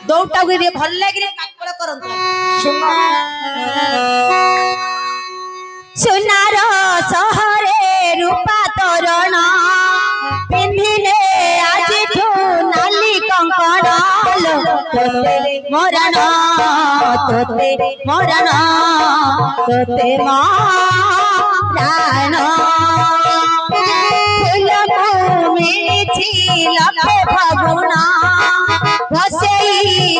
दौटा गिरे भल लागिरे काकड़ करंत सुनार सहरे रूपा तोरण पिंधिले आज नाली कंकड़ तोते मरण तोते मरण फूल मिली लपे फगुण भसई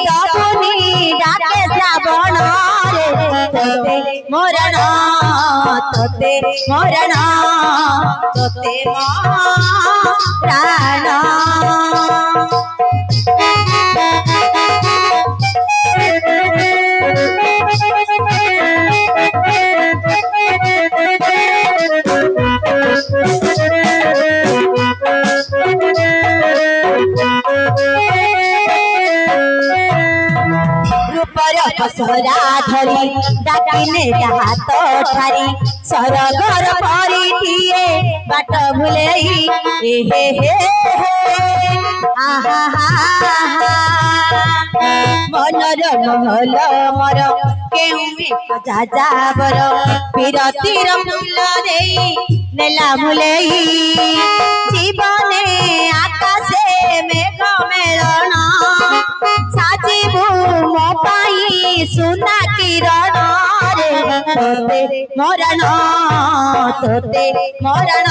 दबुनी डाके श्रावण तोते मरण तोते मरण तोते मरण पसरा धरी डाकिने हाथ ठारी सरगर परिटिए बाट भुलेई ए हे हे आहा मनर महल मर केउ जाजाबर पिरतीर फूल देई नेला भुलेई जीवने आकाशे मेघ मेलण साजिबु मो पाई सुना किरण तोते मरण तोते मरण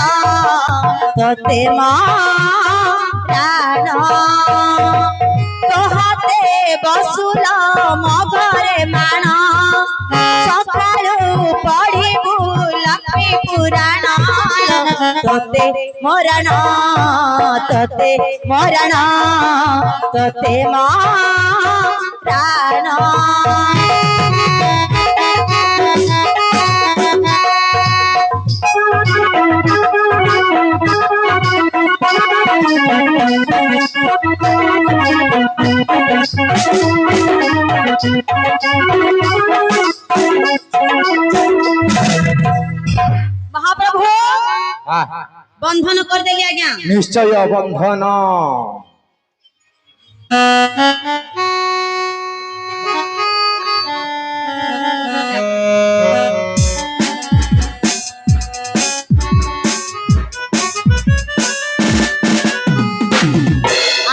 तोते मरण तोहाते बसुल मो घरे माण सकाळु पढ़िबु लक्ष्मी पुराण तोते मरण तोते मरण तोते मरण महाप्रभु बंधन कर देली आज्ञा निश्चय बंधन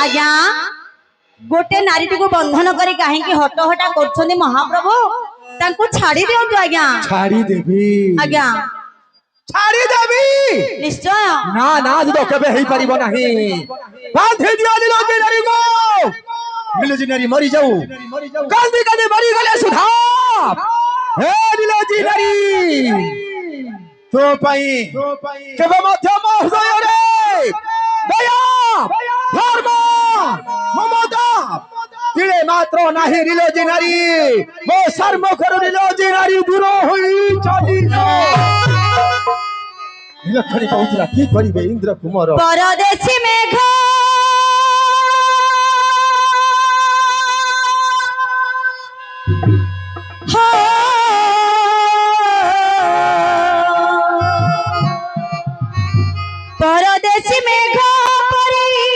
आज्ञा गोटे नारी को बंधन करी कहीं हट हटा कर महाप्रभु तांको छाड़ी दियंतु आज्ञा छाड़ी देवी आज्ञा छाड़ी देवी निश्चय ना ना तो केबे हेई परिबो नाही बांधे दियो नीलोजी नारी को नीलोजी नारी मरी जाऊ कांदी कांदी मरी गले सुधा हे नीलोजी नारी तो पाई केबे मध्यम हृदय रे दया धर्म ममता तिले मात्र नाही नीलोजी नारी मो शर्म करू नीलोजी नारी दूर होई चली लखनी कहूला की करिबे इंद्र कुमार परदेशी मेघ हो परदेशी मेघ परी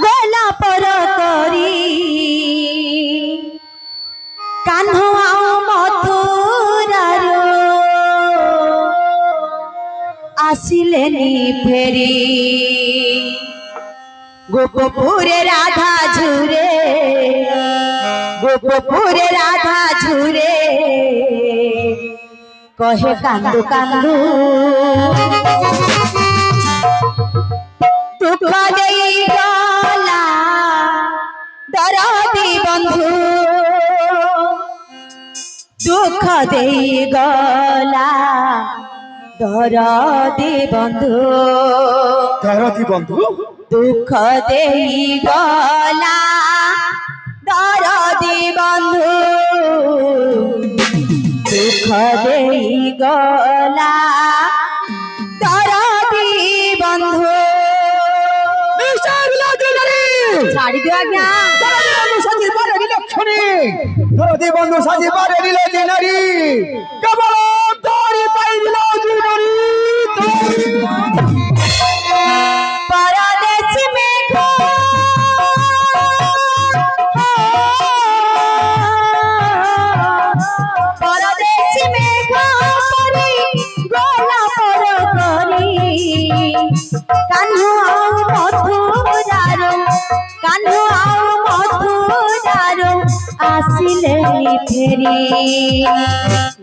गोला पर करी कान्ह आसिलेनी फेरी गोपपुरे राधा झुरे गोपपुरे राधा झुरे कहे कांदू कांदू दुख देई गला दरदी बंधु दुख देई गला दरदी बंधु दुख देई गला दरदी बंधु दुख देई गला दरदी बंधु छाड़ी दियो आज्ञा दरदी बंधु साजी बारे नीलोजी नारी केवल तोरी पाई नीलोजी नारी परदेश ফেরি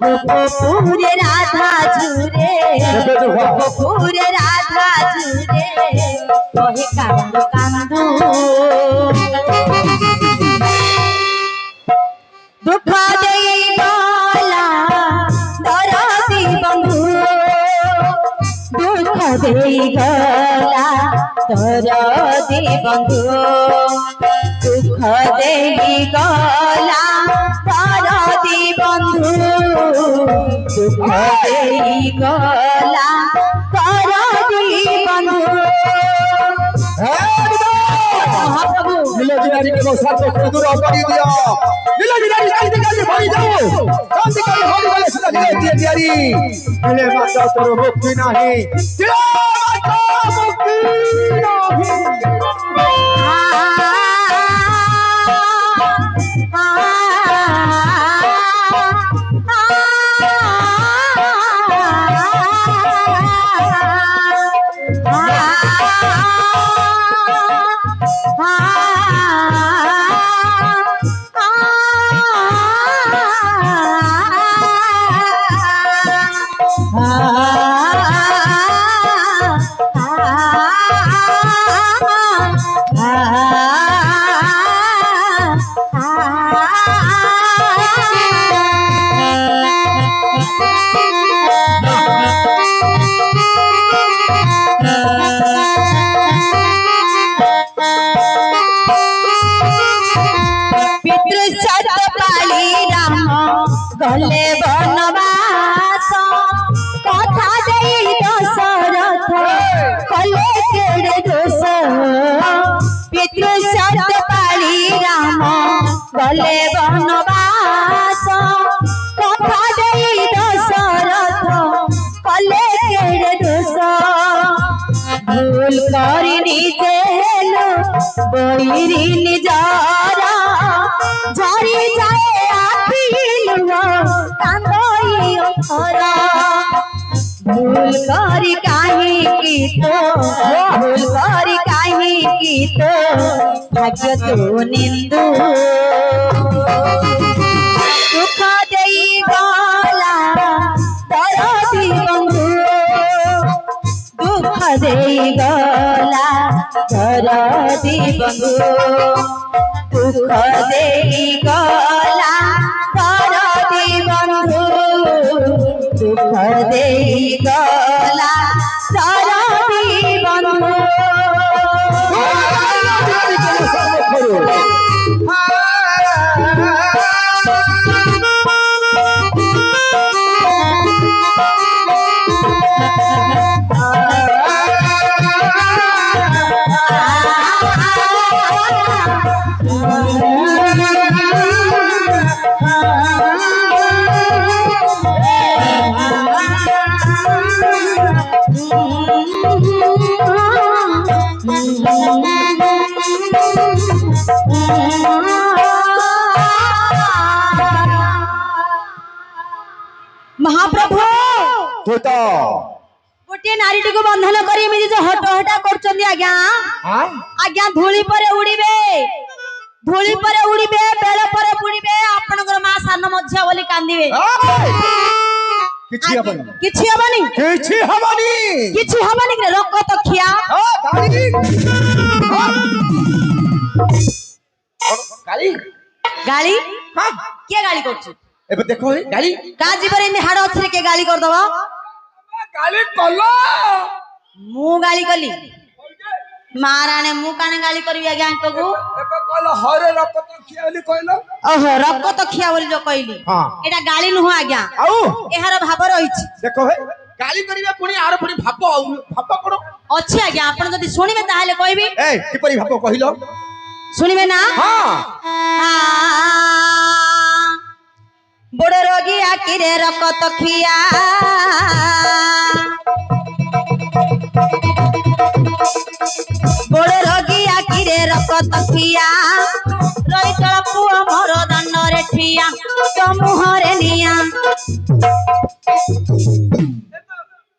গোপুরে রাধা ঝুরে গোপুরে রাধা ঝুরে কহে কান্দু কান্দু দুঃখ দেই গলা দরদি বন্ধু দুঃখ দেই গলা দরদি বন্ধু দুঃখ দেই গলা দরদি বন্ধু দুঃখ দেই গলা দরদি বন্ধু মহাপ্রভু नीलोजी नारी के मौसम को दूर करी दिया नीलोजी नारी जल्दी जल्दी भरी जाओ जल्दी जल्दी भरी गले सुना नीलोजी नारी मिले माता तोर मुक्ति नहीं मिले माता मुक्ति গলে বনবাস কথা দেই দশরথ কলে কেড়ে দোষ পিতৃ শত পালি রাম গলে বনবাস কথা দেই দশরথ কলে কেড়ে দোষ ভুল করি নিজে হেলো বৈরি নিজর ঝরি যায় ভুল করি কাহিকি তো ভুল করি কাহিকি তো ভাগ্য তো নিন্দু দুঃখ দেই গলা দরদি বন্ধু দুঃখ দেই গলা দরদি বন্ধু দুঃখ দেই গলা দরদি বন্ধু দুঃখ দেই গলা দরদি বন্ধু महाप्रभु गोटे नारी को बंधन कर हट हटा कर आज्ञा धूली पर उड़े धूली पर उड़े बेल पर बुड़े आपनकर मां सान मध्य बोली कांदिबे किछि हबनी किछि हबनी किछि हबनी किछि हबनी रे रक तो खिया गाली गाली हां के गाली करछु एबे देखो गाली का जीवन इन हाड़ अथरे के गाली कर दबा गाली कलो मु गाली कली माराने मु काने गाली करबी आज्ञा को एबे कहलो हरे रक्त तो खिया बोली कहलो ओहो रक्त तो खिया बोली जो कहली हां एटा गाली नुह आज्ञा आउ एहार भाव रहिछि देखो हे गाली करिबे पुनी आर पुनी भाव कोन अछि आज्ञा आपण जदी सुनिबे ताहाले कहबी ए किपरि भाव कहिलो सुनिबे ना हां बड़ रोगी आखिरे रक्त खिया बड़ रोगी आखिरे रक्त खिया रही चल पुआ मोर दंड रे ठिया तो मुहरे निया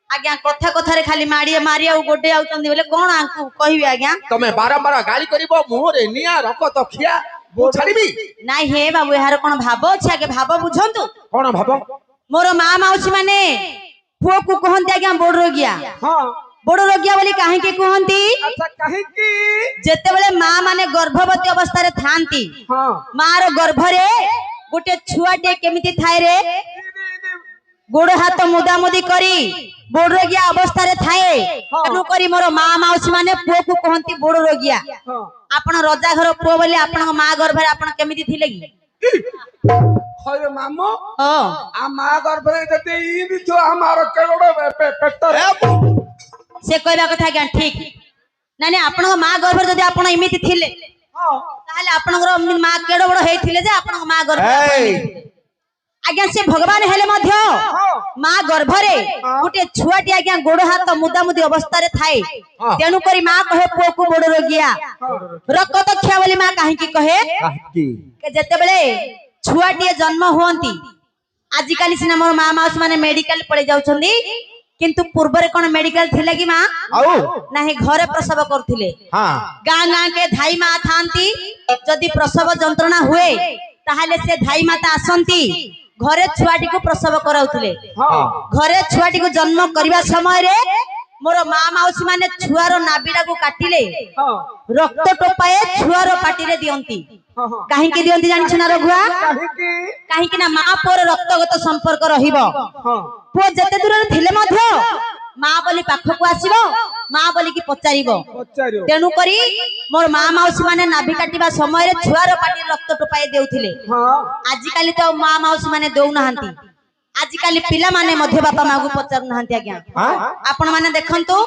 आज्ञा कथा कथा रे खाली मारिया मारिया गोटे आउचंदी बोले कोन आंकु कहबी आज्ञा तमे बारंबार गाली करिवो मुहरे निया रक्त खिया ମୁଁ ଛାଡ଼ିବି ନାଇଁ ହେ ବାବୁ ଏହାର କଣ ଭାବ ଅଛି ଆଗେ ଭାବ ବୁଝନ୍ତୁ କଣ ଭାବ ମୋର ମା ମାଉସୀ ମାନେ ପୁଅକୁ କୁହନ୍ତି ଆଜ୍ଞା ବଡ ରୋଗିଆ ହଁ ବଡ ରୋଗିଆ ବୋଲି କାହିଁକି କୁହନ୍ତି ଆଚ୍ଛା କାହିଁକି ଯେତେବେଳେ ମା ମାନେ ଗର୍ଭବତୀ ଅବସ୍ଥାରେ ଥାନ୍ତି ହଁ ମାର ଗର୍ଭରେ ଗୋଟେ ଛୁଆଟେ କେମିତି ଥାଏ ରେ ଗୋଡ ହାତ ମୁଦାମୁଦି କରି ବଡ ରୋଗିଆ ଅବସ୍ଥାରେ ଥାଏ ତେଣୁ କରି ମୋର ମା ମାଉସୀ ମାନେ ପୁଅକୁ କୁହନ୍ତି ବଡ ରୋଗିଆ ହଁ ଆପଣ ରଜା ଘର ପୁଅ ବୋଲି ଆପଣଙ୍କ ମା ଗର୍ଭରେ ଆପଣ କେମିତି ଥିଲେ କି ହଇରେ ମାମୁ ହଁ आ मां गर्भरे जते ई जो हमार केड़ो पेटर ସେ କହିବା କଥା ଆଜ୍ଞା ଠିକ ନାଇଁ ନାଇଁ ଆପଣଙ୍କ ମା ଗର୍ଭରେ ଯଦି ଆପଣ ଏମିତି ଥିଲେ ତାହେଲେ ଆପଣଙ୍କର ମା କେଡ ବଡ ହେଇଥିଲେ ଯେ ଆପଣଙ୍କ ମା ଗର୍ଭରେ ଆଜ୍ଞା ସେ ଭଗବାନ ହେଲେ ମଧ୍ୟ ମା ଗର୍ଭରେ ଗୋଟେ ଛୁଆଟି ଆଜ୍ଞା ଗୋଡ ହାତ ମୁଦାମୁଦି ଅବସ୍ଥାରେ ଥାଏ ତେଣୁ କରି ମା କହେ ପୁଅକୁ ବଡ ରୋଗିଆ ରକ୍ତକ୍ଷା ବୋଲି ମା କାହିଁକି କହେ ଯେତେବେଳେ ଛୁଆଟିଏ ଜନ୍ମ ହୁଅନ୍ତି ଆଜିକାଲି ସିନା ମୋର ମା ମାଉସୀ ମାନେ ମେଡିକାଲ ପଳେଇ ଯାଉଛନ୍ତି କିନ୍ତୁ ପୂର୍ବରେ କଣ ମେଡିକାଲ ଥିଲା କି ମା ନାହିଁ ଘରେ ପ୍ରସବ କରୁଥିଲେ ଗାଁ ଗାଁ କେ ଧାଇ ମା ଥାନ୍ତି ଯଦି ପ୍ରସବ ଯନ୍ତ୍ରଣା ହୁଏ ତାହେଲେ ସେ ଧାଇ ମାତା ଆସନ୍ତି ଘରେ ଛୁଆଟିକୁ ପ୍ରସବ କରାଉଥିଲେ ଘରେ ଛୁଆଟିକୁ ଜନ୍ମ କରିବା ସମୟରେ ମୋର ମା ମାଉସୀ ମାନେ ଛୁଆର ନାବିଡାକୁ କାଟିଲେ ରକ୍ତ ଟୋପାଏ ଛୁଆର ପାଟିରେ ଦିଅନ୍ତି କାହିଁକି ଦିଅନ୍ତି ଜାଣିଛ ନା ରଘୁଆ କାହିଁକି ନା ମା ପୁଅର ରକ୍ତଗତ ସମ୍ପର୍କ ରହିବ ପୁଅ ଯେତେ ଦୂରରେ ଥିଲେ ମଧ୍ୟ ମା ବୋଲି ପାଖକୁ ଆସିବ ମା ବୋଲିକି ପଚାରିବ ତେଣୁ କରି ମୋର ମା ମାଉସୀ ମାନେ ନାଭି କାଟିବା ସମୟରେ ଛୁଆର ପାଟିରେ ରକ୍ତ ଟୋପାଏ ଦେଉଥିଲେ ଆଜିକାଲି ତ ମା ମାଉସୀ ମାନେ ଦଉନାହାନ୍ତି ଆଜିକାଲି ପିଲାମାନେ ମଧ୍ୟ ବାପା ମାକୁ ପଚାରୁନାହାନ୍ତି ଆଜ୍ଞା ଆପଣ ମାନେ ଦେଖନ୍ତୁ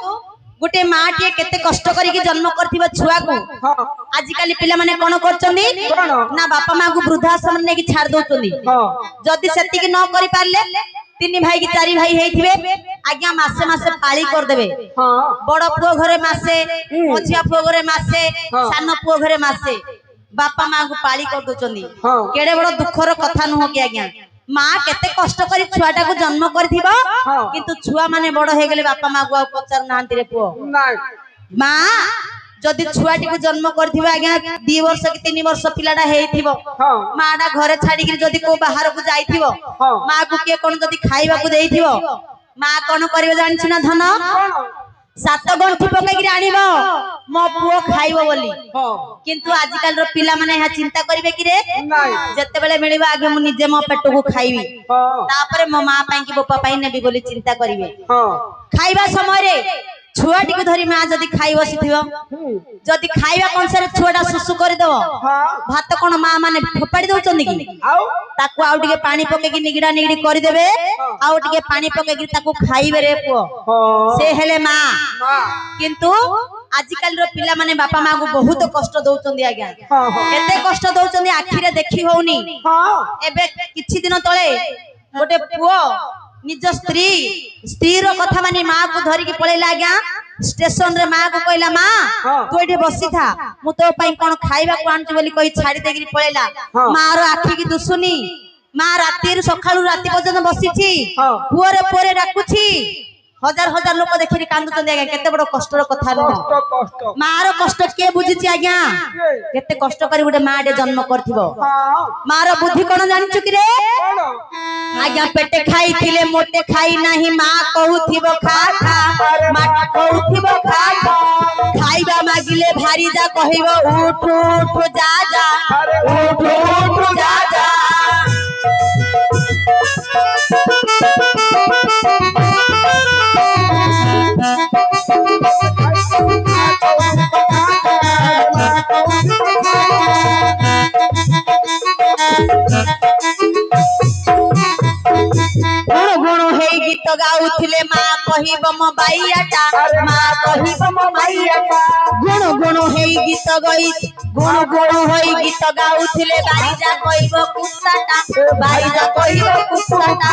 गोटे माँ टे केते कष्ट करिके जन्म करथिबा छुआ को आजिकाली पिला माने कोन करचंदी ना बापा माँ को वृद्धाश्रम ने की छाड़ दोचंदी जदी सेति के न करि पारले तीन भाई की चारि भाई हेथिबे आज्ञा मासे मासे पाळी कर देबे बड़ पुओ घरे मासे मझिया पुओ घरे मासे सान पुओ घरे मासे बापा माँ को पाळी कर दोचंदी केडे बड़ दुखर कथा नुह कि आज्ञा माँ केते कष्ट करी छुआटा को जन्म करथिबा किंतु छुआ माने बड़ हे गेले बापा माँ को पचार नांती रे पुओ माँ जदि छुआटी को जन्म करथिबा आज्ञा 2 वर्ष कि 3 वर्ष पिलाडा हेथिबो माडा घरे छाडी कि जदि को बाहर को जाईथिबो माँ को के कोन जदि खाइबा को देइथिबो माँ कोन करियो जानिछ ना धन 7 गंठी पकाई आनिबो मो पुओ खाइबो बोली किंतु आजिकल रो पिला माने हा चिंता करिवे कि रे जत्ते बेले मिलिबा आगे मु निजे मो पेट को खाइबी तापरे मो माँ पई कि बापा पई नेबी बोली चिंता करिवे खाइबा समय रे छुआटी को धरी माँ जदि खाइ बसिथिबो जदि खाइबा कंसरे छुआटा सुसु कर देबो भात कोन माँ माने फोपाडी दउचंदी कि ताकू आउ टिके पानी पके कि निगडा निगडी करि देबे आउ टिके पानी पके कि ताकू खाइबे रे पुओ से हेले माँ किंतु आजिकल रो पिला माने बापा माँ को बहुत कष्ट दउचंदी आज्ञा एते कष्ट दउचंदी आखि रे देखि होउनी एबे किछि दिन तळे गोटे पुओ निज स्त्री रो कथा मानी माँ को धरी की पळेला आज्ञा स्टेशन रे माँ को कहला माँ तू एठे बसी था मु तो पई कोन खाइबा को आंच बोली कहि छाडी देगिरी पळेला माँ रो आखि की दुसुनी माँ राती रे सखाळु राती पर्यंत बसीछि पुओरे पुओरे डाकुछि हजार हजार लोक देखि कांदुचंदी आज्ञा केते बड़ कष्टर कथा न माँ रो कष्ट के बुझिछि आज्ञा केते कष्ट करी गोटे माँ डे जन्म करथिबो माँ रो बुद्धि कोन जानिछु कि रे आज्ञा पेटे खाई थिले मोटे खाई नाही माँ कहूथिबो खा खा माँ कहूथिबो खा खा खाइबा मागिले भारी जा कहिबो उठ उठ जा जा उठ उठ जा जा गीत गाउथिले माँ कहिबो मो बाईयाटा माँ कहिबो मो बाईयाटा गुण गुण हेई गीत गई गुण गुण होई गीत गाउथिले बाईजा कहिबो कुत्ताटा बाईजा कहिबो कुत्ताटा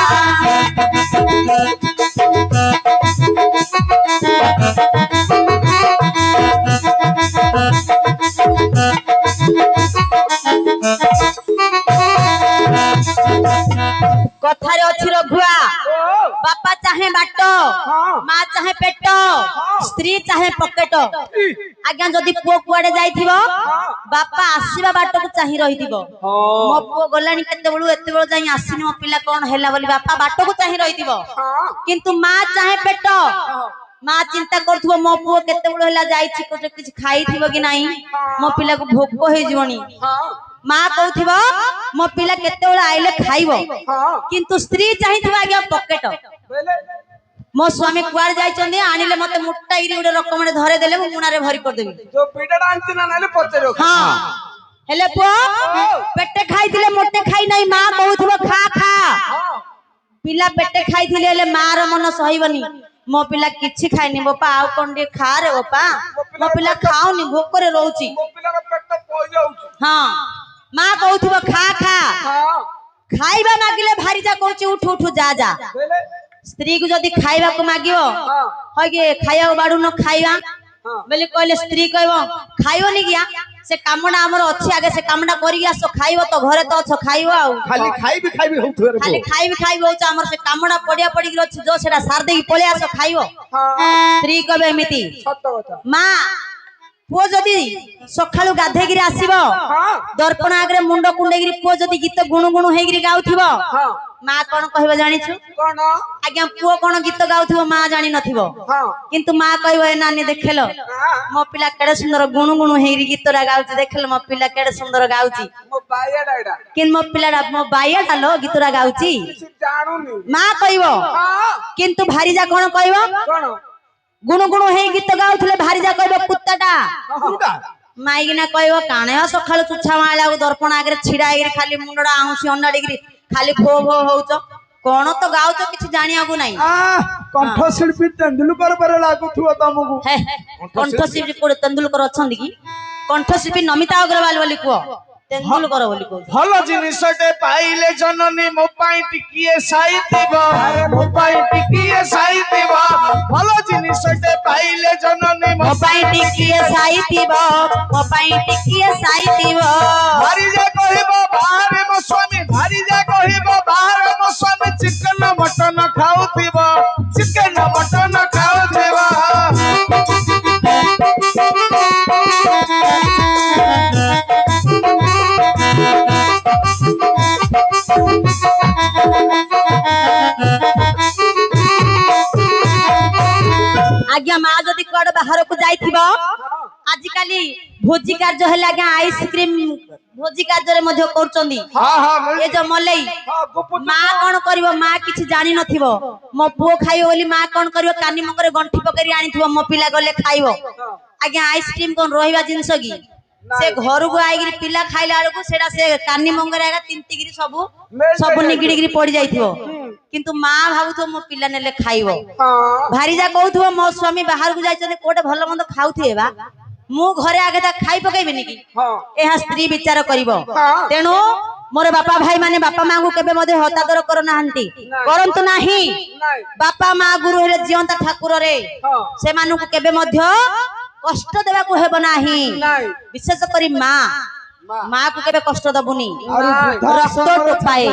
कथारे अछि रघुआ बापा चाहे बाट माँ चाहे पेट स्त्री चाहे पकेट आज्ञा जदि पुओ कुआडे जाइथिबो बापा आसीबा बाट को चाहि रहिथिबो मो पुओ गलानी केते बेलु एते बेलु जाई आसीनी मो पिला कोन हैला बोली बापा बाट को चाहि रहिथिबो किंतु मां चाहे पेट मां चिंता करथुबो मो पुओ केते बेलु हैला जाईछि किछ खाइथिबो कि नाही मो पिला को भोक होई जीवनी मां कहथिबो मो पिला केते बेलु आइले खाइबो किंतु स्त्री चाहिथिबो आज्ञा पॉकेट मो स्वामी कुआर जाइचंदी आनिले मते मुट्टा इरी उडे रकमडे धरे देले मु मुना रे भरी कर देबी जो पीटाटा आंती ना नाले पचरो हां हेले पुओ पेटे खाइथिले मोटे खाइ नाही मां कहउथबो खा खा पिला पेटे खाइथिले हेले मां रो मन सहिबनी मो पिला किछि खाइनी बोपा आउ कोंडे खा रे बोपा मो पिला खाउनी भोक रे रहउची मो पिला रो पेट पोइ जाउची हां मां कहउथबो खा खा खाइबा मागिले भारी जा कहउची उठ उठ जा जा स्त्री को जदि खाइबा को मागियो होगे खाइबा बाडू न खाइबा बेले कहले स्त्री कहबो खाइयो नि गया से कामडा हमर अछि आगे से कामडा करी आसो खाइबो तो घरे तो छ खाइबो आ खाली खाइबी होथु रे खाली खाइबी होछ हमर से कामडा पडिया पडी गिरो छ जो सेडा सार देई पळे आसो खाइबो स्त्री कहबे एमिति सत्य कथा मां पुओ जदि सखालु गाधे गिरी आसीबो दर्पण आगरे मुंडो कुंडे गिरी पुओ जदि गीत गुणु गुणु हे गिरी गाउथिबो मां कोन कहबो जानि छु कोन आज्ञा पुओ कोन गीत गाउथिबो मां जानि नथिबो किंतु मां कहबो ए नानी देखलो मो पिला केडे सुंदर गुणु गुणु हे गिरी गीतरा गाउची देखलो मो पिला केडे सुंदर गाउची मो बाया डाइडा किन मो पिलाडा मो बाया डालो गीतरा गाउची जानुनी मां कहबो किंतु भारी जा कोन कहबो कोन गुणु गुणु हे गीत गाउथले भारी जा कहबो कुत्ताटा कुंडा माइगिना कहबो काणे सखालु चुछा माला दर्पण आगरे छिडा गिरी खाली मुंडडा आउसी अंडाडी गिरी खाली भो भो होउच कोन तो गाउच किछि जानिया को नाही कंठ शिल्पी तेंदुलकर पर लागुथुवा तमगु कंठ शिल्पी कोड तेंदुलकर अछंदी की कंठ शिल्पी नमिता अग्रवाल बोली को तेंदुलकर बोली को भलो जिनिसटे पाइले जननी मो पाई टिकिए साइतिबा मो पाई टिकिए साइतिबा भलो जिनिसटे पाइले जननी मो पाई टिकिए साइतिबा मो पाई टिकिए साइतिबा भारी जा कहिबो बाहर मो स्वामी भारी जा कहिबो बाहर मो स्वामी चिकन मटन खाउतिबा चिकन मटन खाउतिबा आज्ञा मां जदि कड बाहर को जाइथिबो आजि काली भोजी कार्य हला आज्ञा आइसक्रीम भोजी कार्य रे मध्ये करचंदी ए जो मलई मां कोन करबो मां किछि जानि नथिबो मो पुओ खाइयो बोली मां कोन करबो कानी मंगरे गंठी पकरी आनिथिबो मो पिला गले खाइबो आज्ञा आइसक्रीम कोन रोहिबा जिंस की से घर को आइगिरी पिला खाइला आलको सेडा से कानी मंगरे आगा तिंतिगिरी सब निगिडी गिरी पड़ी जाइथिबो किंतु मां भाबुथो मो पिला नेले खाइबो भारी जा कहउथबो मो स्वामी बाहर को जाइछन कोटे भलो मंद खाउथिबे बा मु घरे आगे ता खाइ पकैबेनी की एहा स्त्री विचार करिवो तेनु मोर बापा भाई माने बापा मां को केबे मध्ये हतादर कर नाहंती करंतु नाही बापा मां गुरु हेले जियंता ठाकुर रे से मानु को केबे मध्ये कष्ट देवा को हेबो नाही विशेष करी मां को केबे कष्ट दबुनी रक्त टोपाए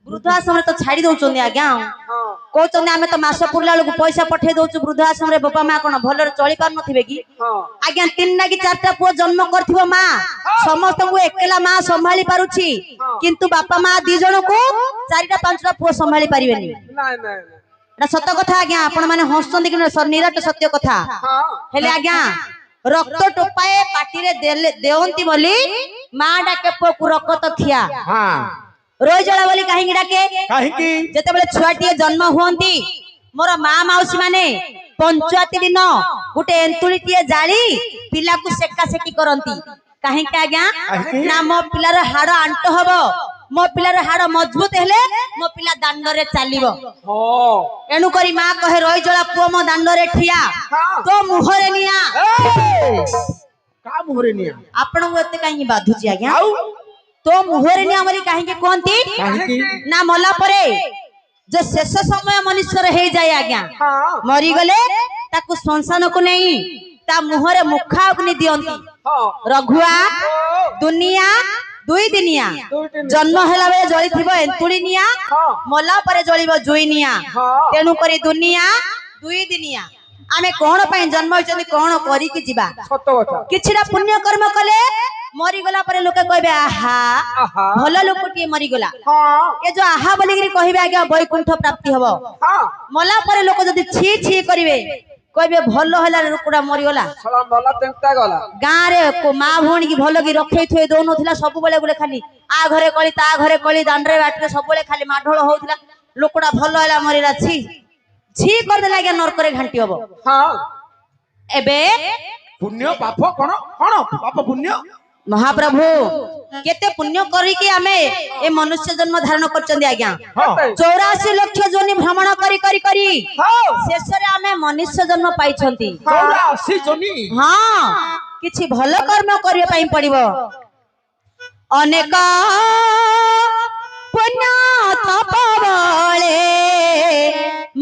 वृद्धाश्रम तो छाड़ी दउचोनी आज्ञा कहउचोनी आमे तो मास पुरला लोग पैसा पठे दउचु वृद्धाश्रम रे बापा मां कोन भलर चली पार नथिबे की आज्ञा तीन ना की चारटा पुओ जन्म करथिबो मां समस्त को एकला मां संभाली पारुछि किंतु बापा मां दी जण को चारटा पांचटा पुओ संभाली पारिबेनी ना सत्य कथा आज्ञा आपण माने हंसचंदी कि निराट सत्य कथा हेले आज्ञा रक्त टोपाए पाटी रे देवंती बोली मां डाके पुओ को रक्त थिया रोई जला बोली काहे डाके जेते बेले छुआटी जन्म हुंती मोर मां माउसी माने पंचायत दिन गुटे एंतुळीटिए जाली पिला को सेका सेकी करंती काहे के आज्ञा ना मो पिलार हाड़ आंट हबो मो पिलार हाड़ मजबूत हेले मो पिला दांड रे चालिबो एनु करी मां कहे रोई जला पुओ मो दांड रे ठिया तो मुहरे निया का मुहरे निया आपण को एते काहे बाधुची आज्ञा तो मुहरे निया मरी काहे के कोंती ना मला परे जो शेष समय मनुष्य हे जाए आज्ञा मरी गले ताकू संसान को नहीं ता मुहरे मुखा अग्नि दियंती रघुआ दुनिया दुई दिनिया जन्म हेला बेले जळी थिबो एंतुड़ी निया मला परे जळीबो जुई निया तेनु करी दुनिया दुई दिनिया आमे कोन पई जन्म होइछन कोन करी कि जीवा सत कथा किछिरा पुण्य कर्म कले मरी गला परे लोके कहबे आहा आहा भलो लोकटी मरी गला हां ए जो आहा बोली गिरी कहबे आगे वैकुंठ प्राप्ति हबो हां मला परे लोक जदी छी छी करिवे कहबे भलो होला लोकटा मरी गला सलाम वाला तेंता गला गाँ रे को माँ भौणी की भल की रखे थुए दौन थिला सब बेले गुले खाली आ घरे कली ता घरे कली दांडरे बाटरे सब बेले खाली माढोळ होउथिला लोकटा भलो होला मरिला छी छी कर देला के नरक रे घंटी हबो हां एबे पुण्य पाप कोन कोन पाप पुण्य महाप्रभु केते पुण्य करी कि आमे ए मनुष्य जन्म धारण करचंदी आज्ञा हां 84 लाख जोनि भ्रमण करी करी करी हां शेष रे आमे मनुष्य जन्म पाइछंती 84 जनी हां किछि भलो कर्म करिया पई पड़िबो अनेक पुण्य तप बळे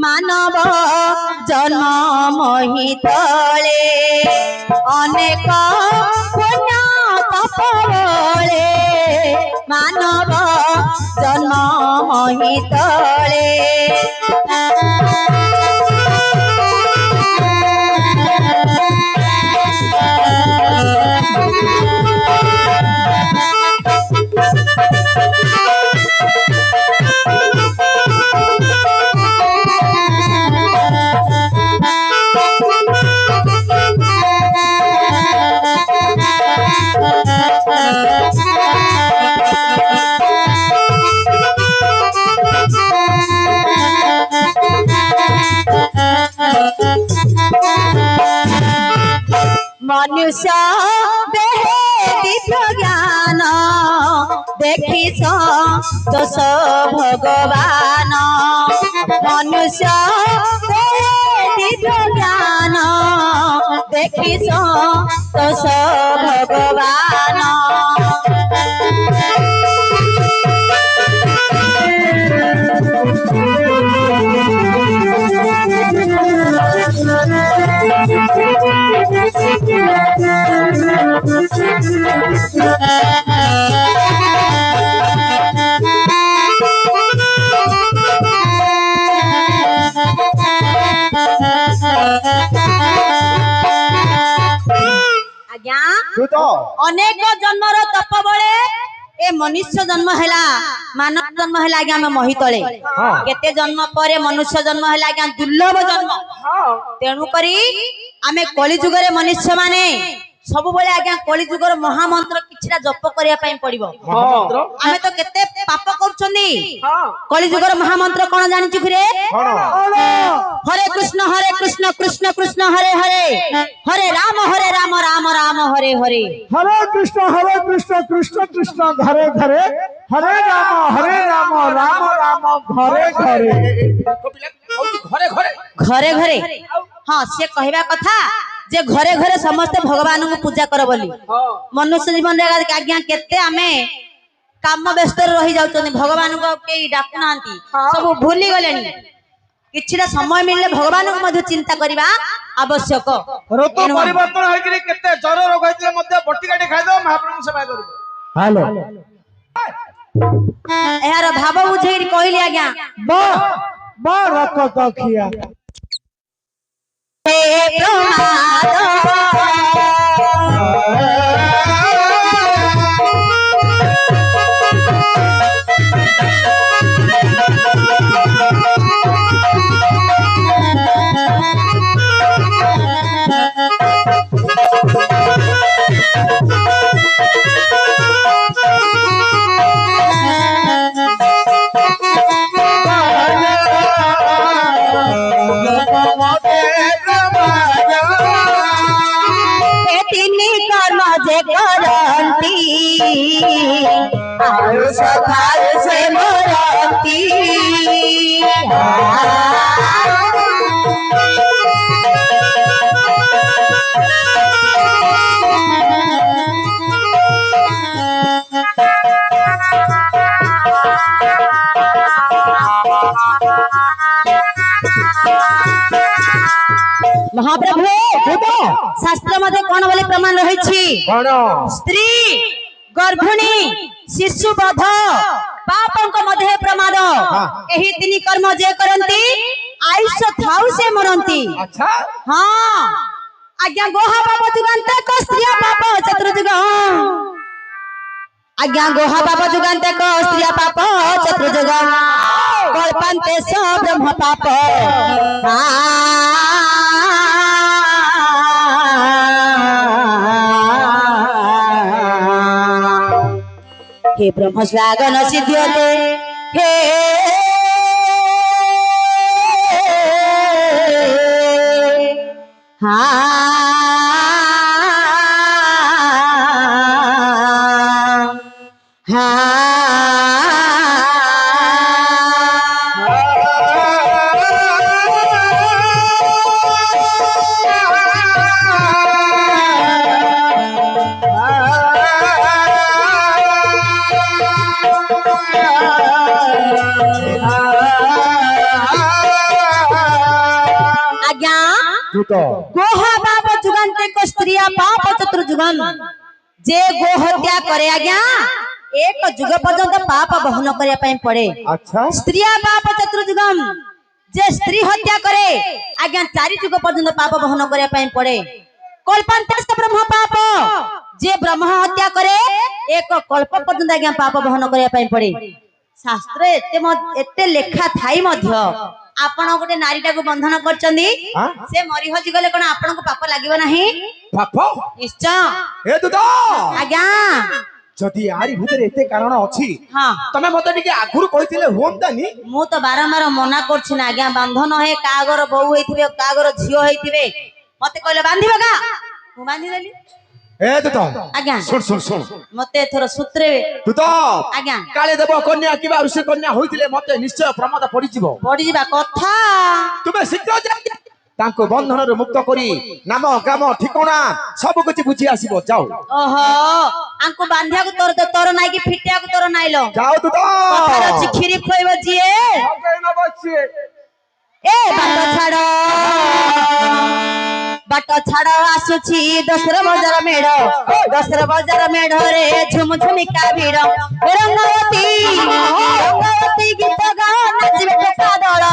मानव जन्म मोहि तळे अनेक पुण्य तप बळे मानव जन्म मोहि तळे मनुष्य दिव्य ज्ञान देखिस दश भगवान मनुष्य दिव्य ज्ञान देखिस दश भगवान आज्ञा अनेक जन्मर तप बळे ए मनुष्य जन्म हैला मानव जन्म हैला आज्ञा में महितळे केते जन्म परे मनुष्य जन्म हैला आज्ञा दुर्लभ जन्म तेणु करी आमे कली जुग रे मनुष्य माने सब बेले आज्ञा कली जुगर महामंत्र किछिरा जप करिया पई पड़िबो आमे तो केते पाप करछनी कली जुगर महामंत्र कोन जानिछु फिरे हरे कृष्ण कृष्ण कृष्ण हरे हरे हरे राम राम राम हरे हरे हरे कृष्ण कृष्ण कृष्ण घरे घरे हरे राम राम राम घरे घरे घरे घरे घरे घरे हाँ से कहवा कथा जे घरे घरे समस्त भगवान को पूजा कर बोली मनुष्य जीवन रे आज्ञा केते आमे काम व्यस्त रही जाउछनी भगवान को के डाकु नांती सब भूली गलेनी किछिरा समय मिलले भगवान को मध्य चिंता करिबा आवश्यक ऋतु परिवर्तन होई कि केते जर रोग होइते मध्य बटिकाटे खाइ दो महाप्रभु सेवा करू हेलो यार भाव बुझेरी कहली आज्ञा बा रखत खिया से मोरती महाप्रभु शास्त्र मध्य कौन बोले प्रमाण रही स्त्री गर्भिणी शिशु बध पापों मध्य प्रमाद यही तीन कर्म जे करती आयुष थाउ से मरंती। अच्छा हाँ आज्ञा गोहा बाबा जुगान्ते को स्त्रिया पाप चतुर्जुग आज्ञा गोहा बाबा जुगान्ते को स्त्रिया पाप चतुर्जुग कल्पान्ते स ब्रह्म पाप हे ब्रह्म स्वागन सिद्ध्यते हे गोहा बाप जुगान्ते को स्त्रिया पाप चतुर्जुगन जे गो हत्या करे आज्ञा एक जुग पर्यंत पाप बहन करने पड़े। अच्छा स्त्रिया पाप चतुर्जुगम जे स्त्री हत्या करे आज्ञा 4 जुग पर्यंत पाप बहन करने पड़े। कल्पान्ते ब्रह्म पाप जे ब्रह्म हत्या करे एक कल्प पर्यंत आज्ञा पाप बहन करने पड़े। शास्त्र एते लेखा थाई मध्य आपण गोटे नारीटा को बंधन करचंदी से मरी हजि गले कोन आपण को पाप लागिबो नाही पाप निश्चय ए दुदा आज्ञा जदि आरी भीतर एते कारण अछि हां तमे मते टिके आगुर कहिथिले होंतानी मु तो बारंबार मना करछि ना आज्ञा बंधन हे कागर बहु हेथिबे कागर झियो हेथिबे मते कहले बांधिबो का मु बांधि देली ए दुदा आज्ञा सुन सुन सुन मते थोर सूत्रे दुदा आज्ञा काले देव कन्या किबा ऋषि कन्या होइथिले मते निश्चय प्रमाद पड़ी जिबा कथा तुमे शीघ्र जा तांको बंधन रे मुक्त करी नाम ग्राम ठिकाना सब कुछ बुझी आसीबो जाओ ओहो आंको बांधिया को तोर नाइ की फिटिया को तोर नाइलो जाओ दुदा कथार चिखिरी खोइबो जिए ओके न बच्चे ए बाट छाड़ आसुची दसर बजार मेढ़ रे झुम झुमिका भीड़ रंगवती गीत गा नाचबे का दल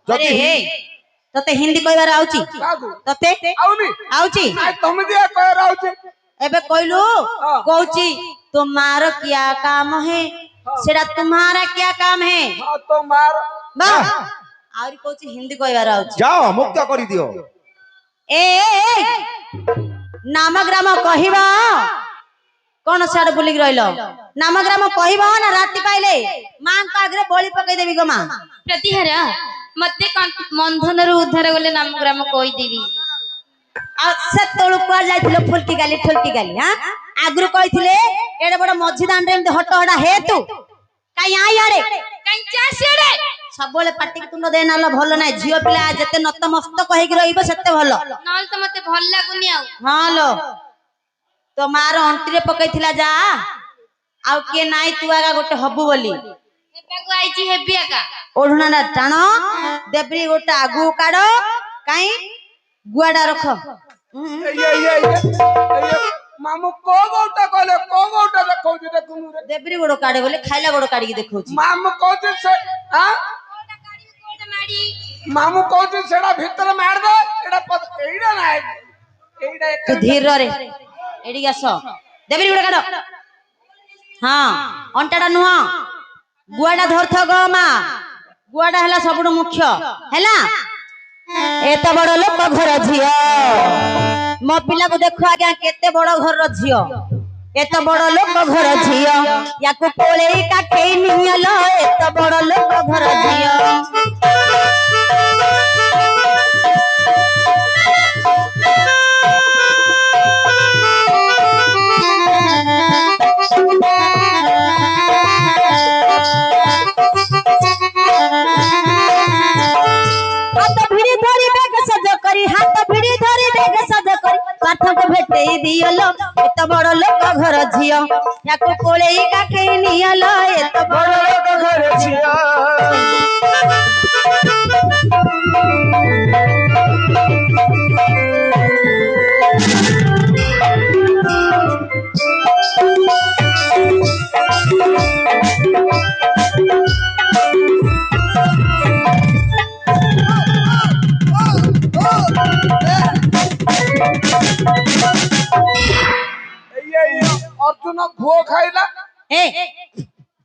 अरे तते हिंदी कहबार आउची तते आउची तुम दिया कहर आउची एबे कहलु कहूची तुम्हारा क्या काम है सेटा तुम्हारा क्या काम है हां तुम्हारा बा आउरी कहूची हिंदी कहबार आउची जाओ मुक्त करी दियो ए नाम ग्राम कहिबा कोन साड बुलिक रहिलो नाम ग्राम कहिबा ना राती पाइले मां का आगरे बळी पकई देबी गो मां प्रतिहारा मते बंधन रु उद्धार गले नाम ग्राम कहि देबी आ से तळु को जाइथिलो फुलकी गाली हां आगरु कहिथिले एडे बड मझी दांड एमते हट हडा हे तू काई आ याडे काई चासिडे सबले पाटी के तुंड देना लो भलो नै झियो पिला जते नतमस्तक कहि के रहिबो सेते भलो नल त मते भल लागुनी आ हां लो तो मार अंतरे पकईथिला जा आउ के नाई तू आगा गोटे हबु बोली हेबागु आइची हेबिया का ओढुना ना टाण देबरी गोटे आगु काडो काई गुआडा रख ये मामू को गोटा देखौ जे देखु रे देबरी गोडो काडे बोले खाइला गोडो काडी के देखौची मामू कहू से हां कोडा काडी कोडा माडी मामू कहू सेडा भीतर मार दे एडा ना एडा तू धीर रे एडी गस देबरी गोडो काडो हां अंटाडा नुह गुआडा धरथ ग मा गुआडा हला सबुड मुख्य हला एत बड़ लोक घर झियो मो पिला को देखो आज्ञा केते बड़ घर रो झियो एत बड़ लोक घर झियो याको कोले काटे नियलो एत बड़ लोक घर झियो पाठक भेटे दियलो एत बड़ लोक घर झियो याको कोले काटे नियलो एत बड़ लोक घर झियो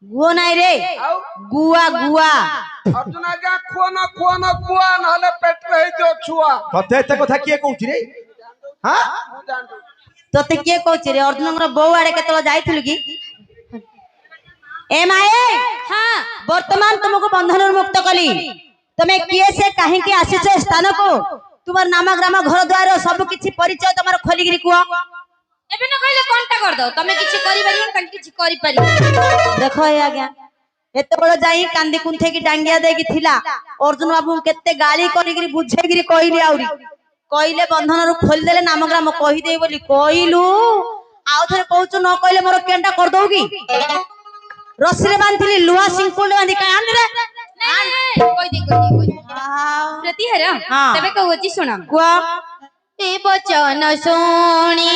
गुओ नाई रे गुआ गुआ अर्जुन आज्ञा खुआन गुआ नहले पेट रही जो छुआ तते एते कथा किए कहउछि रे हां तोते किए कहउछि रे अर्जुन बो आड़े केतला जाइथिलु की ए माए हाँ वर्तमान तुमको बंधन मुक्त कली तुम्हें किए से कहीं की आसीच स्थान को तुम्हार नाम ग्राम घर द्वार सब किछि परिचय तुम्हार खोलिगिरी कुआ एबे न कहले कोनटा कर दो तमे किछि करि परियो तन किछि करि परियो देखो ए आज्ञा एते बड़ जाई कांदी कुंथे की डांगिया देगी थिला अर्जुन बाबू केते गाली करिगिरी बुझेगिरी कहली आउरी कहले बंधन रु खोल देले नाम ग्राम कहि देई बोली कहलु आउ थरे कहउछु न कहले मोर केंटा कर दोगी रस्सी बांधली लुहा सिंकुल बांधी का आन रे कोई दे प्रतिहर हाँ। तबे कहउछि सुन कुआ ए बचन शुणी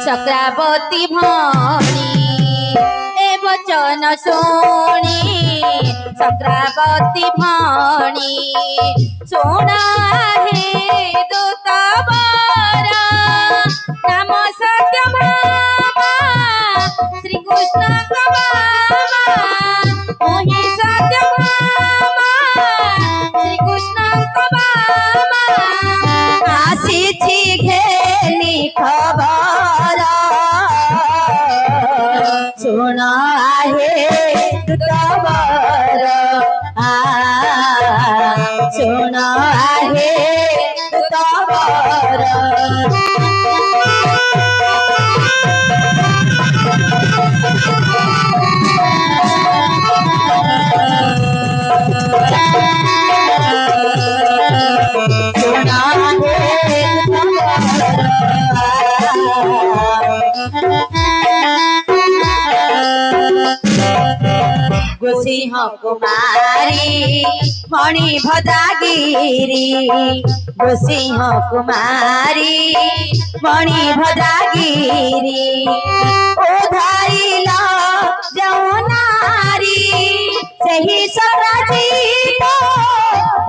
चक्रावती भणी ए बचन शुणी चक्रावती भणी सोना हे दूतवर नाम सत्य भामा श्री कृष्ण मोहि सत्य भामा श्री कृष्ण आसीछि घेनी खबर सुन आहे दूतवर सुन आहे दूतवर सिंह कुमारी मणि भद्रागिरी सिंह कुमारी मणि भद्रागिरी उधारिल जौनारी सही सराजीत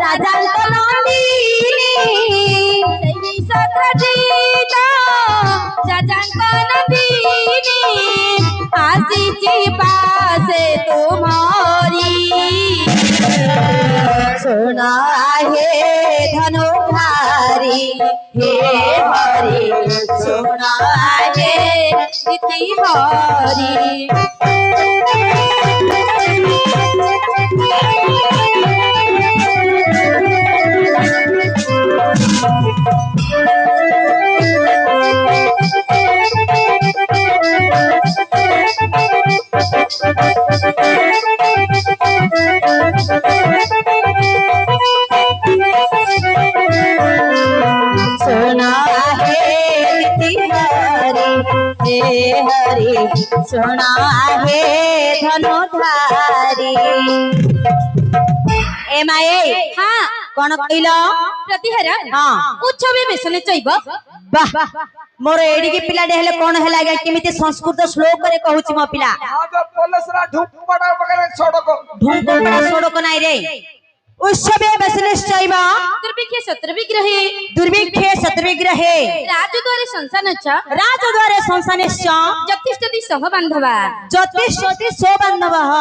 राजांक नंदिनी सही सराजीत राजांक नंदिनी आसीची पासे तुम्हारी सुना है धनुधारी हे हरि सुना है इति हरि सुना है हे हरि सुना है धनुधारी ए माए हाँ कौन कहलो प्रतिहर हाँ उच्छवे बेसने चइब वाह मोर एडी के पिला हेले कोन हेला गे केमिति संस्कृत श्लोक रे कहूची मो पिला हां जो पोलसरा ढुपड़ा बगैर सड़क ढुंपड़ा सड़क नाइ रे उत्सवे बसनिश्चैव दुर्भिक्षे शत्रुविग्रहे दुर्भिक्षे शत्रुविग्रहे राजद्वारे संसानच्च राजद्वारे संसानेश्च जतिष्ठति सह बान्धवा ज्योतिष्यति सो बान्धवः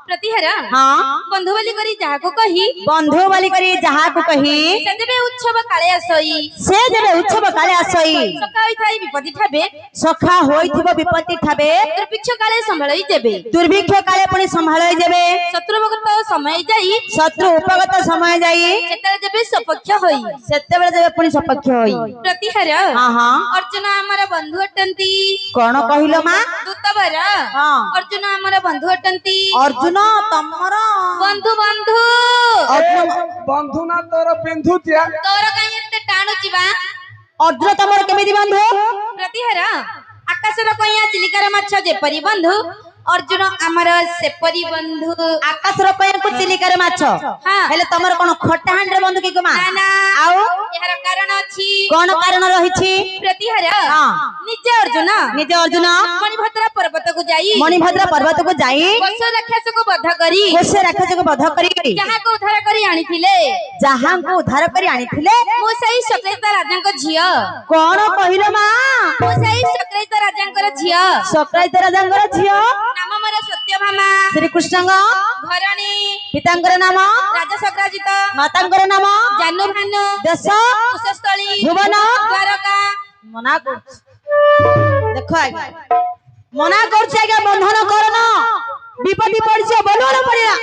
प्रतिहर हाँ बंधु बोली करी जाहाको कही बंधु बोली करी जाहाको कही से देबे उत्सव काले आसई से जेबे उत्सव काले आसई सखा होई थाई विपत्ति ठाबे सखा होइथिबो विपत्ति ठाबे दुर्भिक्ष काले संभाळई जेबे दुर्भिक्ष काले पुनी संभाळई जेबे शत्रुभगत समय जाई शत्रु उपगत समय जाई सेतले जेबे सपक्ष होई सेतेबेले जेबे पुनी सपक्ष होई प्रतिहर हाँ हाँ अर्जुन हमर बंधु अटंती कौन कहिलो मा दूतवर हाँ अर्जुन हमर बंधु अटंती अर्जुन तमर बंधु बंधु अर्जुन बंधु ना तोर बिंधु तिया तोर काई एते टाणुची बा अर्जुन तमर केमिति बंधु प्रतिहर आकाशर कइया चिलिकार माछ जेपरि बंधु अर्जुन आमर सेपरि बंधु आकाशर कइया को चिलिकार माछ हाँ हेले तमर कोन खटा हांडरे बंधु की गोमा ना ना आउ एहर कारण अछि कोन कारण रहिछि प्रतिहर हाँ निजे अर्जुन निजे अर्जुन मणिभद्र पर्वत को जाई मणिभद्र पर्वत को जाई वत्स राक्षस को बध करी कोसे राक्षस को वध करी जहाँ को उद्धार करी आनिथिले जहां को उद्धार करी आनिथिले मो सही सक्रेता राजांक झियो कोन कहिलो मा मो सही सक्रेता राजांकर झियो सकाई तेरा जंगर झियो नाम ଆମର ସତ୍ୟଭାମା ଶ୍ରୀକୃଷ୍ଣଙ୍କ ଘରଣୀ ପିତାଙ୍କର ନାମ ରାଜା ସକ୍ରାଜିତ ମାତାଙ୍କର ନାମ ଜାନୁ ଭାନୁ ଦେଶ କୁଶସ୍ଥଳୀ ଭୁବନ ଦ୍ୱାରକା ମନା କରୁଛି ଦେଖ ଆଜ୍ଞା ମନା କରୁଛି ଆଜ୍ଞା ବନ୍ଧନ କରନ ବିପତ୍ତି ପଡିଛି ବଲୁନ ପଡିଲା